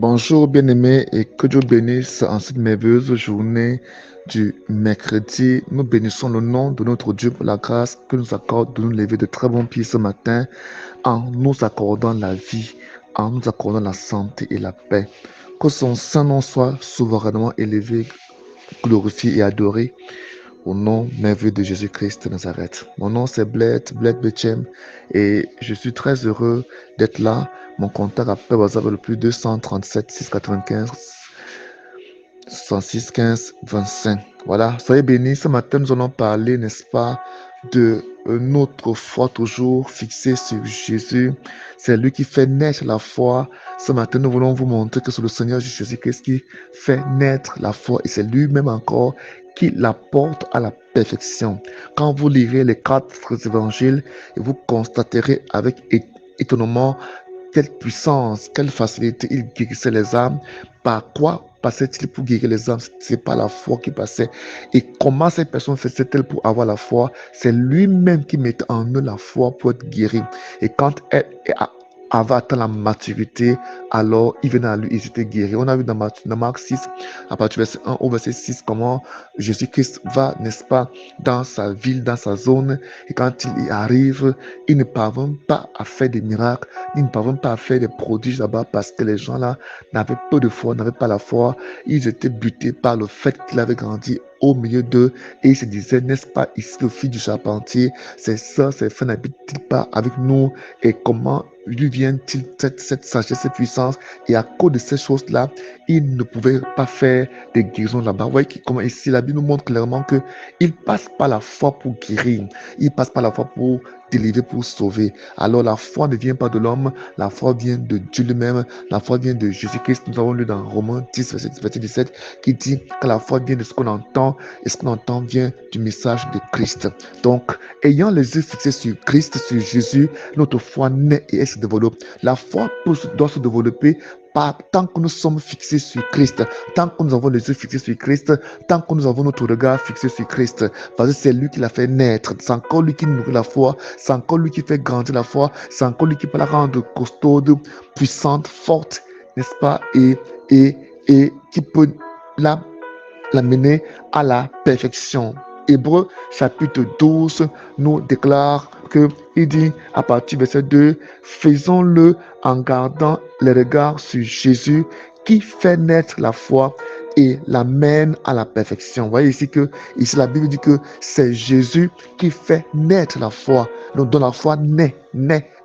Bonjour bien-aimés et que Dieu bénisse en cette merveilleuse journée du mercredi. Nous bénissons le nom de notre Dieu pour la grâce que nous accorde de nous lever de très bons pieds ce matin en nous accordant la vie, en nous accordant la santé et la paix. Que son saint nom soit souverainement élevé, glorifié et adoré au nom merveilleux de Jésus-Christ de Nazareth. Mon nom c'est Bled Bechem et je suis très heureux d'être là. Mon contact appel WhatsApp est le plus 237 695 66 15 25. Voilà, soyez bénis. Ce matin, nous allons parler, n'est-ce pas, de notre foi toujours fixée sur Jésus. C'est lui qui fait naître la foi. Ce matin, nous voulons vous montrer que c'est le Seigneur Jésus-Christ qui fait naître la foi et c'est lui-même encore qui la porte à la perfection. Quand vous lirez les 4 évangiles, vous constaterez avec étonnement quelle puissance, quelle facilité il guérissait les âmes. Par quoi passait-il pour guérir les âmes? C'est pas la foi qui passait. Et comment ces personnes faisaient-elles pour avoir la foi? C'est lui-même qui mettait en eux la foi pour être guéri. Et quand elle avait atteint la maturité, alors il venait à lui, ils étaient guéris. On a vu dans Marc 6, à partir du verset 1 au verset 6, comment Jésus-Christ va, n'est-ce pas, dans sa ville, dans sa zone. Et quand il y arrive, il ne parvient pas à faire des miracles, il ne parvient pas à faire des prodiges là-bas parce que les gens là n'avaient peu de foi, n'avaient pas la foi. Ils étaient butés par le fait qu'il avait grandi au milieu d'eux et ils se disaient, n'est-ce pas ici le fils du charpentier, c'est ça, c'est fait, n'habite-t-il pas avec nous? Et comment lui vient-il cette sagesse, cette puissance? Et à cause de ces choses-là, il ne pouvait pas faire des guérisons là-bas. Vous voyez comment ici la Bible nous montre clairement que il passe par la foi pour guérir, il passe par la foi pour délivrer, pour sauver. Alors la foi ne vient pas de l'homme, la foi vient de Dieu lui-même, la foi vient de Jésus-Christ. Nous avons lu dans Romains 10, verset 17, qui dit que la foi vient de ce qu'on entend, et ce qu'on entend vient du message de Christ. Donc, ayant les yeux fixés sur Christ, sur Jésus, notre foi naît et elle se développe. La foi doit se développer tant que nous sommes fixés sur Christ, tant que nous avons les yeux fixés sur Christ, tant que nous avons notre regard fixé sur Christ, parce que c'est lui qui l'a fait naître, c'est encore lui qui nourrit la foi, c'est encore lui qui fait grandir la foi, c'est encore lui qui peut la rendre costaude, puissante, forte, n'est-ce pas, et qui peut l'amener à la perfection. Hébreux chapitre 12 nous déclare que il dit à partir du verset 2, faisons-le en gardant les regards sur Jésus qui fait naître la foi et l'amène à la perfection. Vous voyez ici que ici la Bible dit que c'est Jésus qui fait naître la foi. Donc dont la foi naît.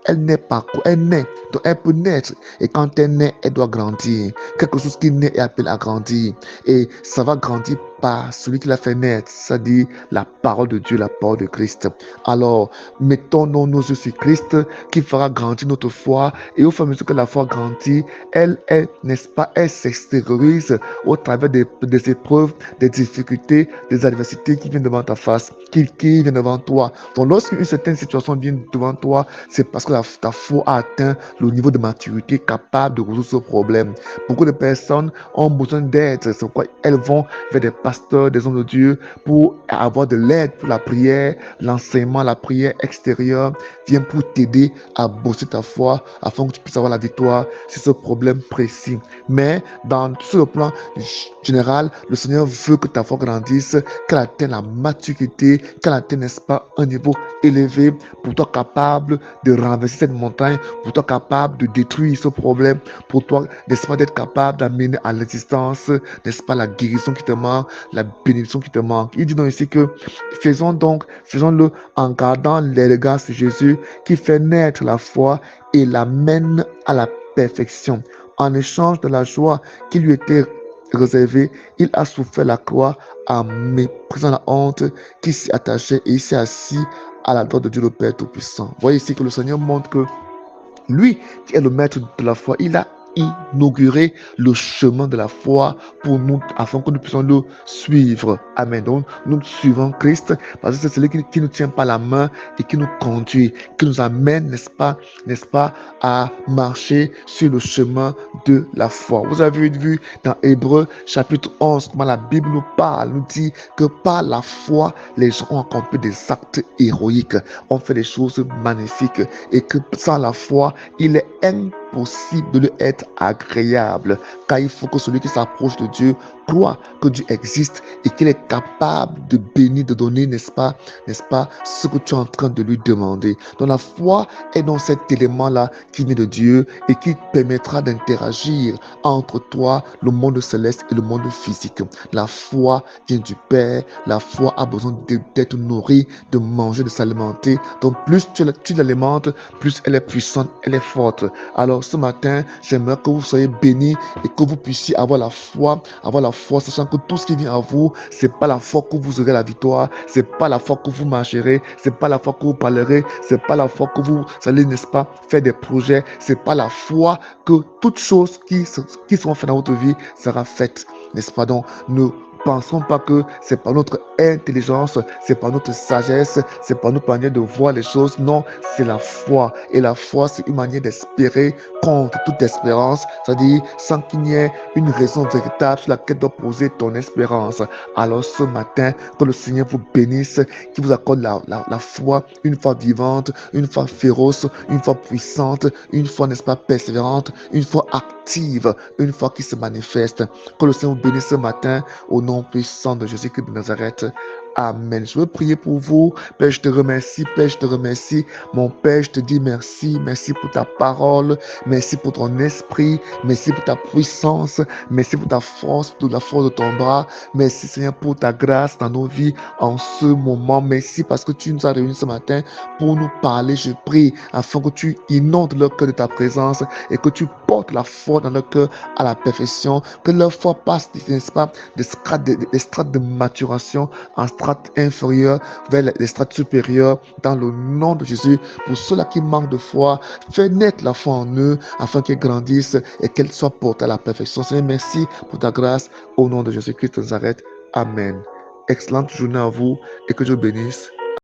Elle naît par quoi? Elle naît. Donc elle peut naître. Et quand elle naît, elle doit grandir. Quelque chose qui naît est appelé à grandir. Et ça va grandir par celui qui l'a fait naître, c'est-à-dire la parole de Dieu, la parole de Christ. Alors, mettons nos yeux sur Christ qui fera grandir notre foi. Et au fur et à mesure que la foi grandit, elle, n'est-ce pas, elle s'extériorise au travers des épreuves, des difficultés, des adversités qui viennent devant ta face, qui viennent devant toi. Donc, lorsqu'une certaine situation vient devant toi, c'est parce que ta foi a atteint le niveau de maturité capable de résoudre ce problème. Beaucoup de personnes ont besoin d'aide. C'est pourquoi elles vont vers des pasteurs, des hommes de Dieu pour avoir de l'aide pour la prière, l'enseignement, la prière extérieure vient pour t'aider à bosser ta foi afin que tu puisses avoir la victoire sur ce problème précis. Mais sur le plan général, le Seigneur veut que ta foi grandisse, qu'elle atteigne la maturité, qu'elle atteigne, n'est-ce pas, un niveau élevé pour toi capable de renverser cette montagne, pour toi capable de détruire ce problème, pour toi, n'est-ce pas, d'être capable d'amener à l'existence, n'est-ce pas, la guérison qui te manque, la bénédiction qui te manque. Il dit donc ici que faisons-le en gardant les regards sur Jésus qui fait naître la foi et l'amène à la perfection. En échange de la joie qui lui était réservée, il a souffert la croix en méprisant la honte qui s'y attachait et il s'est assis à la droite de Dieu le Père Tout-Puissant. Vous voyez ici que le Seigneur montre que lui qui est le maître de la foi, il a inauguré le chemin de la foi pour nous, afin que nous puissions le suivre. Amen. Donc, nous suivons Christ parce que c'est celui qui nous tient par la main et qui nous conduit, qui nous amène, n'est-ce pas, à marcher sur le chemin de la foi. Vous avez vu dans Hébreux chapitre 11, comment la Bible nous parle, nous dit que par la foi, les gens ont accompli des actes héroïques, ont fait des choses magnifiques et que sans la foi, il est impossible de lui être agréable, car il faut que celui qui s'approche de Dieu croit que Dieu existe et qu'il est capable de bénir, de donner, n'est-ce pas, ce que tu es en train de lui demander. Donc la foi est dans cet élément-là qui vient de Dieu et qui permettra d'interagir entre toi, le monde céleste et le monde physique. La foi vient du Père, la foi a besoin d'être nourrie, de manger, de s'alimenter. Donc plus tu l'alimentes, plus elle est puissante, elle est forte. Alors ce matin, j'aimerais que vous soyez bénis et que vous puissiez avoir la foi, sachant que tout ce qui vient à vous, c'est pas la foi que vous aurez la victoire, c'est pas la foi que vous marcherez, c'est pas la foi que vous parlerez, c'est pas la foi que vous allez, n'est-ce pas, faire des projets, c'est pas la foi que toutes choses qui seront faites dans votre vie sera faite, n'est-ce pas? Donc, ne pensons pas que c'est par notre intelligence, c'est par notre sagesse, c'est par notre manière de voir les choses. Non, c'est la foi. Et la foi, c'est une manière d'espérer contre toute espérance, c'est-à-dire sans qu'il n'y ait une raison véritable sur laquelle doit poser ton espérance. Alors ce matin, que le Seigneur vous bénisse, qu'il vous accorde la foi, une foi vivante, une foi féroce, une foi puissante, une foi, n'est-ce pas, persévérante, une foi active, une foi qui se manifeste. Que le Seigneur vous bénisse ce matin au nom puissant de Jésus-Christ de Nazareth. Amen. Je veux prier pour vous. Père, je te remercie. Père, je te remercie. Mon Père, je te dis merci. Merci pour ta parole. Merci pour ton esprit. Merci pour ta puissance. Merci pour ta force, pour la force de ton bras. Merci, Seigneur, pour ta grâce dans nos vies en ce moment. Merci parce que tu nous as réunis ce matin pour nous parler. Je prie afin que tu inondes leur cœur de ta présence et que tu portes la foi dans leur cœur à la perfection. Que leur foi passe, n'est-ce pas, des strates de maturation en strates inférieures vers les strates supérieures dans le nom de Jésus. Pour ceux-là qui manquent de foi, fais naître la foi en eux afin qu'ils grandissent et qu'elle soit portée à la perfection. Seigneur, merci pour ta grâce au nom de Jésus-Christ de Nazareth. Amen. Excellente journée à vous et que Dieu bénisse.